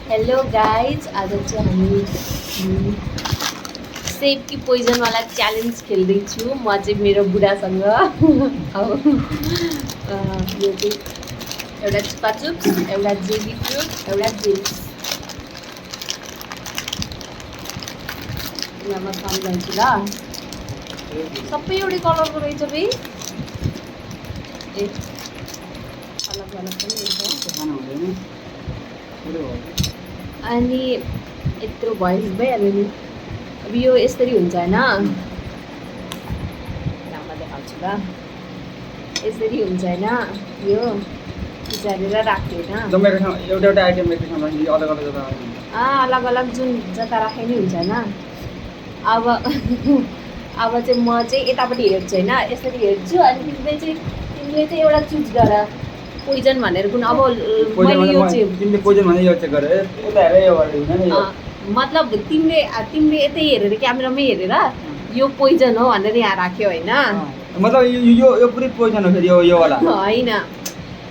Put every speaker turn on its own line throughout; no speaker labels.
Hello guys, आज चाहिँ हामी सेप कि पोइजनवाला च्यालेन्ज खेल्दैछु म चाहिँ मेरो बुढासँग। अब यो चाहिँ एउटा चुपाचुप्स, एउटा जेली फ्रुट, एउटा जेम्स। यहाँ म सम्झाउँछु ल। सबै एउटै कलरको रहेछ बे। ए अलग अलग पनि रहेछ। अनि यत्रो भइहाल्यो नि। अब यो यसरी हुन्छ होइन, म देखाउँछु ल। यसरी हुन्छ होइन, यो बिचारेर राख्यो होइन। अलग अलग जुन जता राखे नि हुन्छ होइन। अब अब चाहिँ म चाहिँ यतापट्टि हेर्छु होइन, यसरी हेर्छु। अनि तिमीले चाहिँ एउटा चुज गर पोइजन भनेर कुन। अब मैले यो चाहिँ मतलब तिमीले यतै हेरेर क्यामेरामै हेरेर यो पोइजन हो भनेर यहाँ राख्यो होइन।
मतलब यो पुरै पोइजन हो फेरि यो वाला
होइन,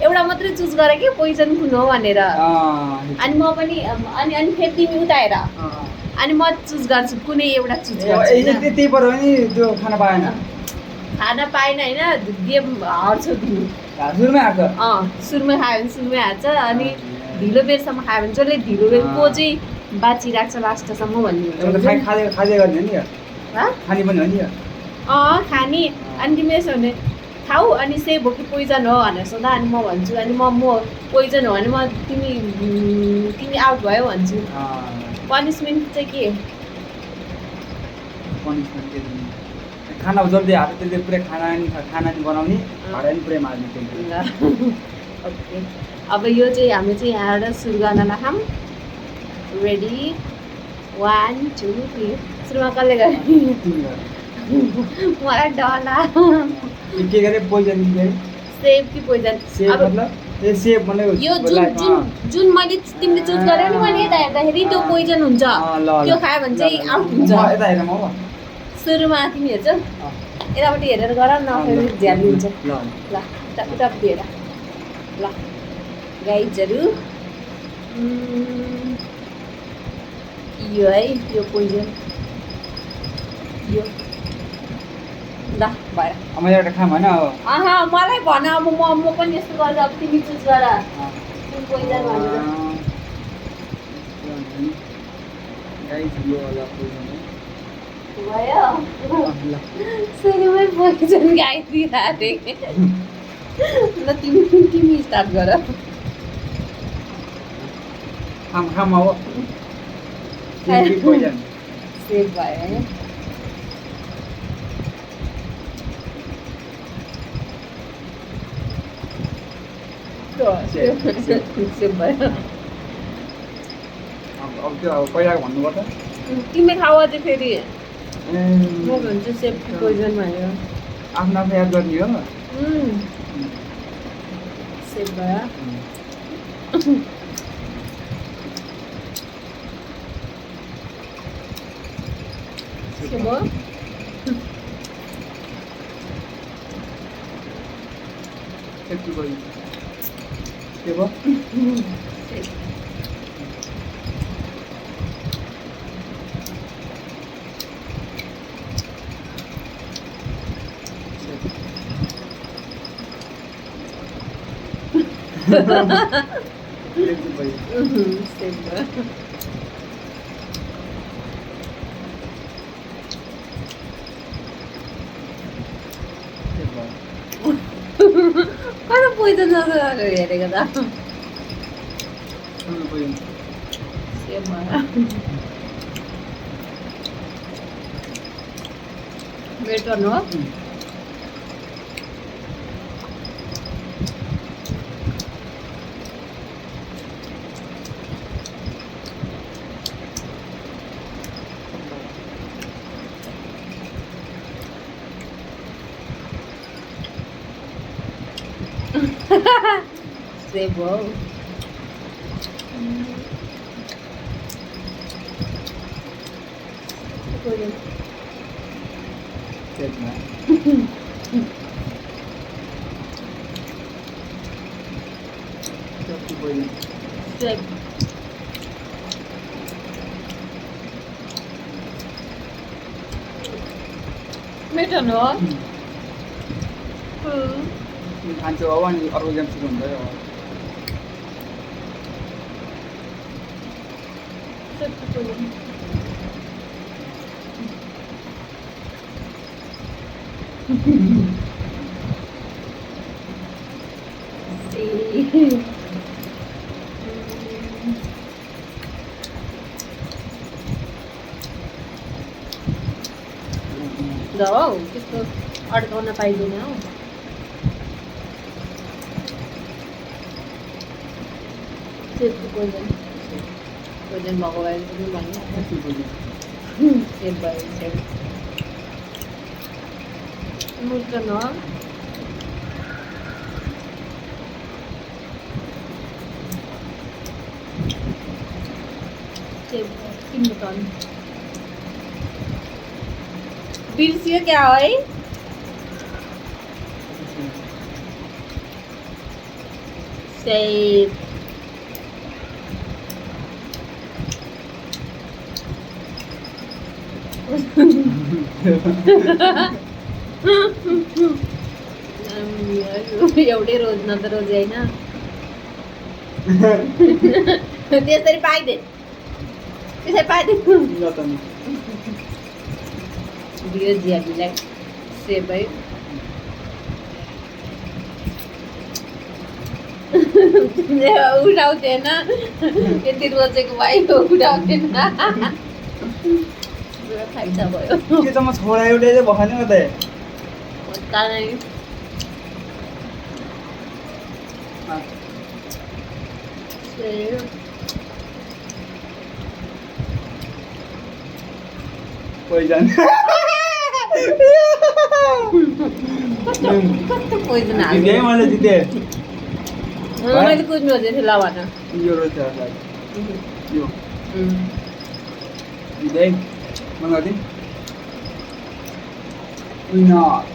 एउटा मात्रै चुज गर कि पोइजन कुन हो भनेर। अनि म पनि अनि फेरि तिमी उता हेर। अनि म चुज गर्छु, कुनै एउटा चुज गर्छु।
त्यही पर नि त्यो खाना पाएन
होइन, गेम हार्छौ तिमी।
सुरुमै हार्छ।
सुरुमै खायो भने सुरुमै हार्छ। अनि ढिलो बेरसम्म खायो भने जसले ढिलो बेर को चाहिँ बाँचिरहेको छ लास्टसम्म भन्ने हुन्छ।
खाने गर्ने नि खाने पनि हो नि
खाने। अनि तिमी यसो भने खाऊ अनि सेभ हो कि पोइजन हो भनेर सोध्दा अनि म भन्छु। अनि म पोइजन हो भने म तिमी आउट भयो भन्छु। पनिसमेन्ट चाहिँ के?
खाना जल्दी हाल्छ त्यसले पुरै खाना नि बनाउने, भाडा नि पुरै मार्ने।
ओके, अब यो चाहिँ हामी चाहिँ यहाँबाट सुरु गर्न लाग्छौँ। रेडी 1 2 3। सुरुमा कसले गर्ने? मलाई डर लाग्छ।
के गरे पोइजन
सेभ कि पोइजन?
यो
जुन मैले तिमीले चुज गर्यौ नि, मैले यता हेर्दाखेरि त्यो पोइजन हुन्छ। त्यो खायो भने चाहिँ आउट हुन्छ।
यता हेर म
सुरुमा तिमी हेर्छौ, यतापट्टि हेरेर गर न, फेरि झ्याली हुन्छ। ल उतापट्टि हेर ल गाइजहरू। यो है, यो पोइजन यो ल भयो।
अब एउटा खाम होइन।
मलाई भन, अब म पनि यस्तो गर्छु। अब तिमी चुज गर कुन पोइजन भनेर। भयो सुरुमै पोइजन गाइदिइरहेको। ल तिमी स्टार्ट गर।
खाम हो पोइजन
सेभ भयो है। सेभ भयो।
अब त्यो अब पहिलाको भन्नुपर्छ।
तिमी खाऊ अझै फेरि। म भन्छु सेभ कि पोइजन भनेर।
आफ्नो आफ्नो याद गर्ने हो।
सेभ भयो। सेभ हो। कता पोइजन हेरेको त? सेभ भयो। मेरो टर्न हो। सेभ हो। Strip. मेटन हो
तिमी खान्छौ अब अनि अर्को गेम सुरु हुन्छ है अब
हौ त्यस्तो अड्काउन पाइँदैन हौ सेफको पोइजन पोइजन भएको भए पनि भनिहाल्छ सेफ भयो सेफ मुर्चन हो सेफ किन्नु टन बिर्सियो क्या हो है सेफ एवढे रोज नंतर रोज आहे ना तेच तरी पाहिजे त्यसै पाहिजे दियो जियाबीलाई सेभ है उठाउँथेन यति रोजेको भाइ उठाउँथेन खाइन्छ भयो
के त म छोरा एउटै चाहिँ भएन कतै पोइजन
कस्तो पोइजन
जिते मैले जिते
मैले कुद्नु खोजेको थिएँ ल भन
यो रहेछ यो जिते मगाउँदै विनर